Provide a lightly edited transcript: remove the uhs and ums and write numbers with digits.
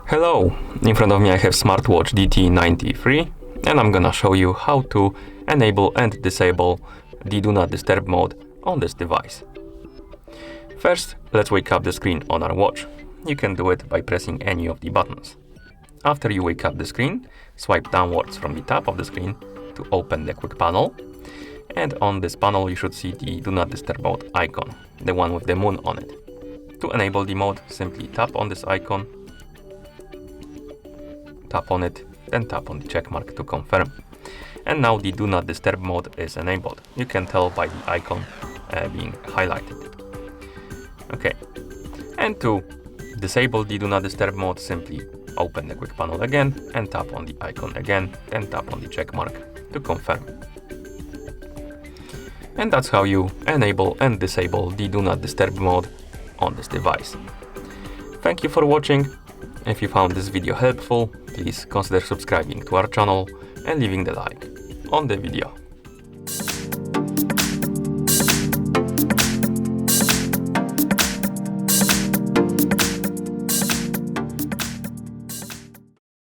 Hello, in front of me I have smartwatch DT93 and I'm gonna show you how to enable and disable the Do Not Disturb mode on this device. First, let's wake up the screen on our watch. You can do it by pressing any of the buttons. After you wake up the screen, swipe downwards from the top of the screen to open the quick panel. And on this panel you should see the Do Not Disturb mode icon, the one with the moon on it. To enable the mode, simply tap on this icon, tap on it, then tap on the check mark to confirm. And now the Do Not Disturb mode is enabled. You can tell by the icon being highlighted. Okay, and to disable the Do Not Disturb mode, simply open the quick panel again and tap on the icon again, then tap on the check mark to confirm. And that's how you enable and disable the Do Not Disturb mode on this device. Thank you for watching. If you found this video helpful, please consider subscribing to our channel and leaving the like on the video.